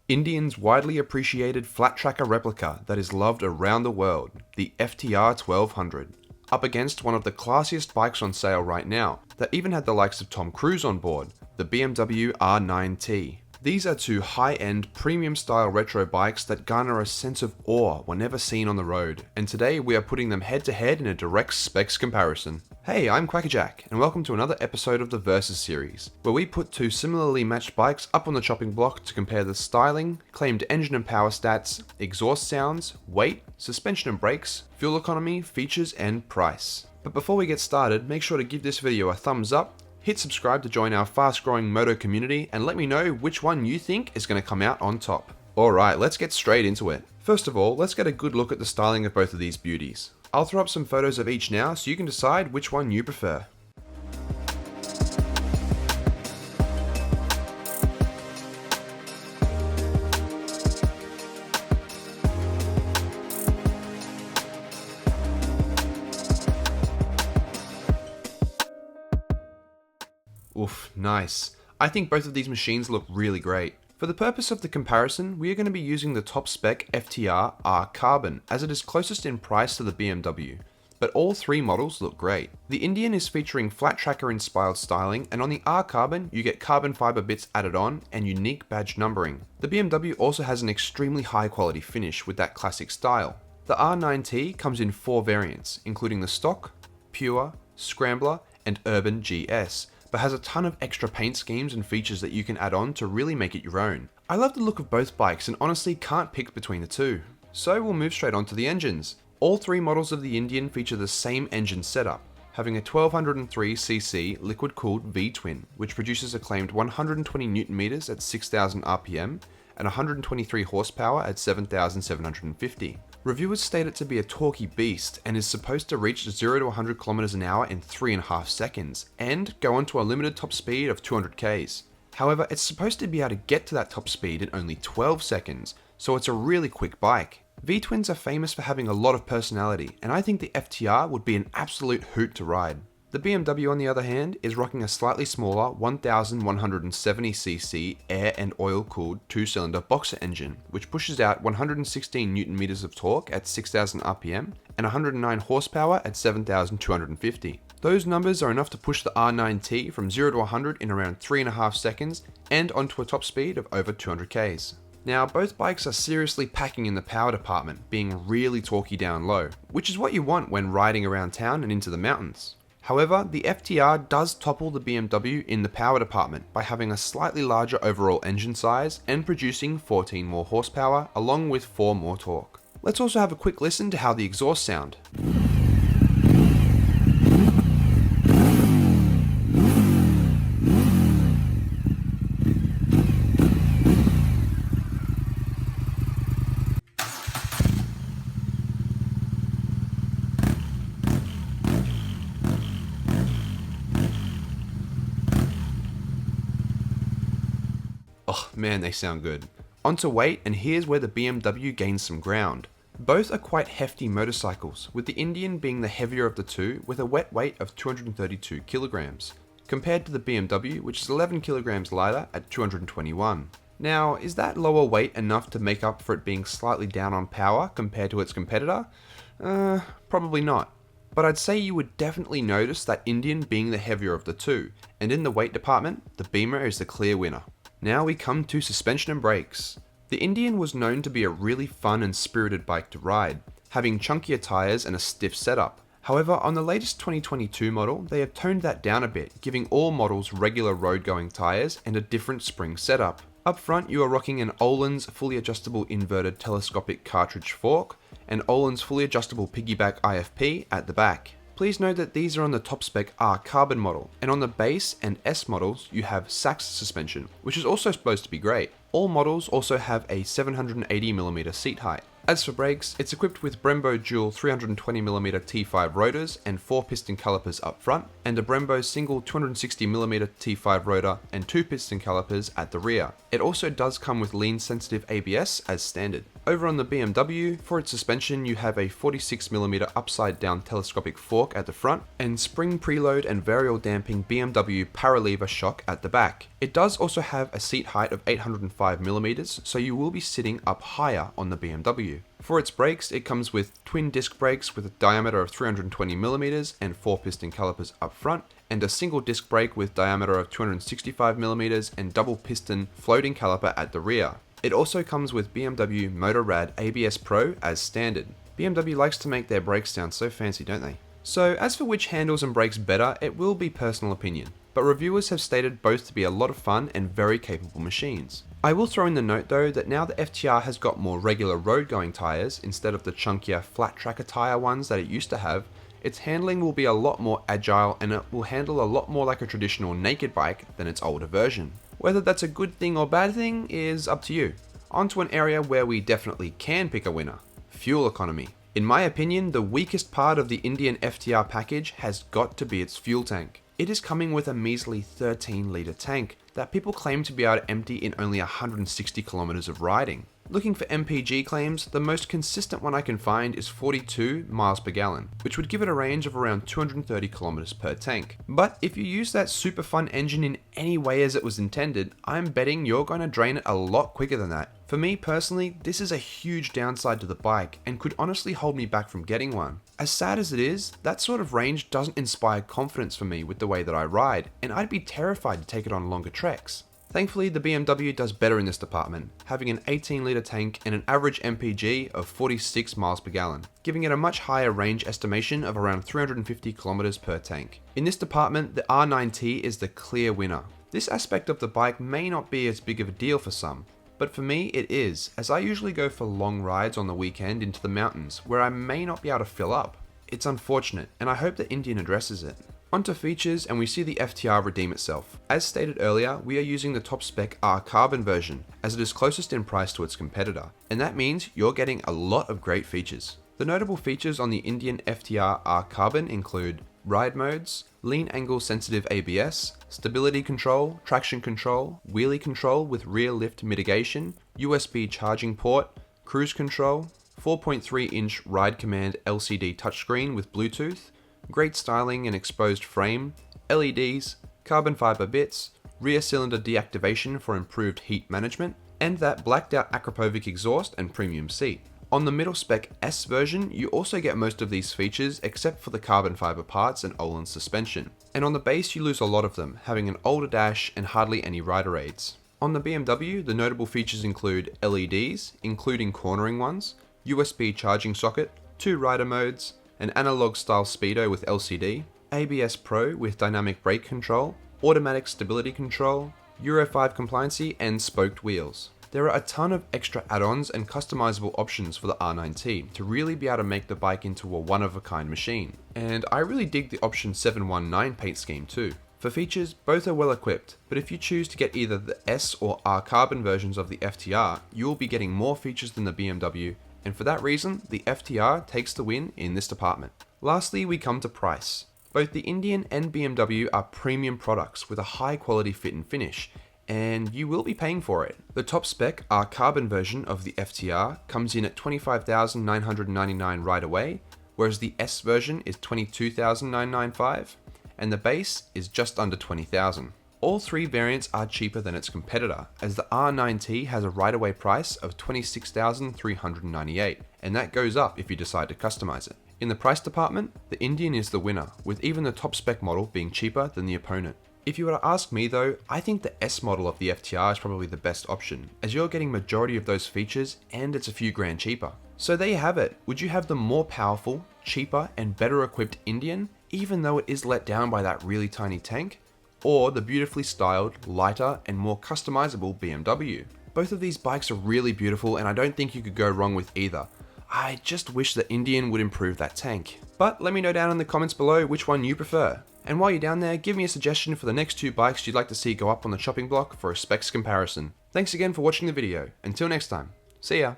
Indian's widely appreciated flat tracker replica that is loved around the world, the FTR 1200. Up against one of the classiest bikes on sale right now, that even had the likes of Tom Cruise on board, the BMW R9T. These are two high-end, premium-style retro bikes that garner a sense of awe whenever seen on the road, and today we are putting them head-to-head in a direct specs comparison. Hey, I'm Kwackajack, and welcome to another episode of the Versus series, where we put two similarly matched bikes up on the chopping block to compare the styling, claimed engine and power stats, exhaust sounds, weight, suspension and brakes, fuel economy, features, and price. But before we get started, make sure to give this video a thumbs up, hit subscribe to join our fast-growing moto community, and let me know which one you think is going to come out on top. Alright, let's get straight into it. First of all, let's get a good look at the styling of both of these beauties. I'll throw up some photos of each now so you can decide which one you prefer. Oof, nice. I think both of these machines look really great. For the purpose of the comparison, we are going to be using the top spec FTR R Carbon as it is closest in price to the BMW, but all three models look great. The Indian is featuring flat tracker inspired styling, and on the R Carbon you get carbon fiber bits added on and unique badge numbering. The BMW also has an extremely high quality finish with that classic style. The R9T comes in 4 variants, including the stock, pure, scrambler, and urban GS, but has a ton of extra paint schemes and features that you can add on to really make it your own. I love the look of both bikes and honestly can't pick between the two. So we'll move straight on to the engines. All three models of the Indian feature the same engine setup, having a 1203cc liquid-cooled V-twin, which produces a claimed 120 Nm at 6,000 RPM and 123 horsepower at 7,750. Reviewers state it to be a torquey beast and is supposed to reach 0 to 100 km an hour in 3.5 seconds and go on to a limited top speed of 200 km. However, it's supposed to be able to get to that top speed in only 12 seconds, so it's a really quick bike. V-twins are famous for having a lot of personality, and I think the FTR would be an absolute hoot to ride. The BMW, on the other hand, is rocking a slightly smaller 1170cc air and oil-cooled 2-cylinder boxer engine, which pushes out 116 Nm of torque at 6,000 RPM and 109 horsepower at 7,250. Those numbers are enough to push the R9T from 0 to 100 in around 3.5 seconds and onto a top speed of over 200 km. Now, both bikes are seriously packing in the power department, being really torquey down low, which is what you want when riding around town and into the mountains. However, the FTR does topple the BMW in the power department by having a slightly larger overall engine size and producing 14 more horsepower along with 4 more torque. Let's also have a quick listen to how the exhausts sound. Oh man, they sound good. On to weight, and here's where the BMW gains some ground. Both are quite hefty motorcycles, with the Indian being the heavier of the two with a wet weight of 232 kilograms, compared to the BMW, which is 11 kilograms lighter at 221. Now, is that lower weight enough to make up for it being slightly down on power compared to its competitor? Probably not. But I'd say you would definitely notice that Indian being the heavier of the two, and in the weight department, the Beamer is the clear winner. Now we come to suspension and brakes. The Indian was known to be a really fun and spirited bike to ride, having chunkier tyres and a stiff setup. However, on the latest 2022 model, they have toned that down a bit, giving all models regular road-going tyres and a different spring setup. Up front, you are rocking an Öhlins fully adjustable inverted telescopic cartridge fork and Öhlins fully adjustable piggyback IFP at the back. Please note that these are on the top spec R Carbon model, and on the base and S models you have Sachs suspension, which is also supposed to be great. All models also have a 780mm seat height. As for brakes, it's equipped with Brembo dual 320mm T5 rotors and 4 piston calipers up front, and a Brembo single 260mm T5 rotor and 2 piston calipers at the rear. It also does come with lean sensitive ABS as standard. Over on the BMW, for its suspension you have a 46mm upside down telescopic fork at the front, and spring preload and variable damping BMW paralever shock at the back. It does also have a seat height of 805mm, so you will be sitting up higher on the BMW. For its brakes, it comes with twin disc brakes with a diameter of 320mm and 4 piston calipers up front, and a single disc brake with diameter of 265mm and double piston floating caliper at the rear. It also comes with BMW Motorrad ABS Pro as standard. BMW likes to make their brakes sound so fancy, don't they? So as for which handles and brakes better, it will be personal opinion, but reviewers have stated both to be a lot of fun and very capable machines. I will throw in the note though that now the FTR has got more regular road going tyres instead of the chunkier flat tracker tyre ones that it used to have, its handling will be a lot more agile and it will handle a lot more like a traditional naked bike than its older version. Whether that's a good thing or bad thing is up to you. On to an area where we definitely can pick a winner: fuel economy. In my opinion, the weakest part of the Indian FTR package has got to be its fuel tank. It is coming with a measly 13 litre tank that people claim to be able to empty in only 160 kilometers of riding. Looking for MPG claims, the most consistent one I can find is 42 miles per gallon, which would give it a range of around 230 kilometers per tank. But if you use that super fun engine in any way as it was intended, I'm betting you're going to drain it a lot quicker than that. For me personally, this is a huge downside to the bike and could honestly hold me back from getting one. As sad as it is, that sort of range doesn't inspire confidence for me with the way that I ride, and I'd be terrified to take it on longer treks. Thankfully, the BMW does better in this department, having an 18 litre tank and an average MPG of 46 miles per gallon, giving it a much higher range estimation of around 350 kilometers per tank. In this department, the R9T is the clear winner. This aspect of the bike may not be as big of a deal for some, but for me it is, as I usually go for long rides on the weekend into the mountains where I may not be able to fill up. It's unfortunate, and I hope the Indian addresses it. Onto features, and we see the FTR redeem itself. As stated earlier, we are using the top spec R carbon version, as it is closest in price to its competitor, and that means you're getting a lot of great features. The notable features on the Indian FTR R carbon include ride modes, lean angle sensitive ABS, stability control, traction control, wheelie control with rear lift mitigation, USB charging port, cruise control, 4.3-inch ride command LCD touchscreen with Bluetooth, great styling and exposed frame, LEDs, carbon fiber bits, rear cylinder deactivation for improved heat management, and that blacked out Akrapovic exhaust and premium seat. On the middle spec S version, you also get most of these features except for the carbon fiber parts and Öhlins suspension. And on the base you lose a lot of them, having an older dash and hardly any rider aids. On the BMW, the notable features include LEDs, including cornering ones, USB charging socket, 2 rider modes, an analog style speedo with LCD, ABS Pro with dynamic brake control, automatic stability control, Euro 5 compliancy, and spoked wheels. There are a ton of extra add-ons and customizable options for the R9T to really be able to make the bike into a one-of-a-kind machine. And I really dig the option 719 paint scheme too. For features, both are well equipped, but if you choose to get either the S or R carbon versions of the FTR, you will be getting more features than the BMW, and for that reason, the FTR takes the win in this department. Lastly, we come to price. Both the Indian and BMW are premium products with a high quality fit and finish, and you will be paying for it. The top spec R carbon version of the FTR comes in at $25,999 right away, whereas the S version is $22,995, and the base is just under $20,000. All three variants are cheaper than its competitor, as the R9T has a right-away price of $26,398, and that goes up if you decide to customize it. In the price department, the Indian is the winner, with even the top spec model being cheaper than the opponent. If you were to ask me though, I think the S model of the FTR is probably the best option, as you're getting majority of those features and it's a few grand cheaper. So there you have it. Would you have the more powerful, cheaper, and better equipped Indian, even though it is let down by that really tiny tank? Or the beautifully styled, lighter, and more customizable BMW? Both of these bikes are really beautiful and I don't think you could go wrong with either. I just wish the Indian would improve that tank. But let me know down in the comments below which one you prefer. And while you're down there, give me a suggestion for the next 2 bikes you'd like to see go up on the chopping block for a specs comparison. Thanks again for watching the video. Until next time, see ya!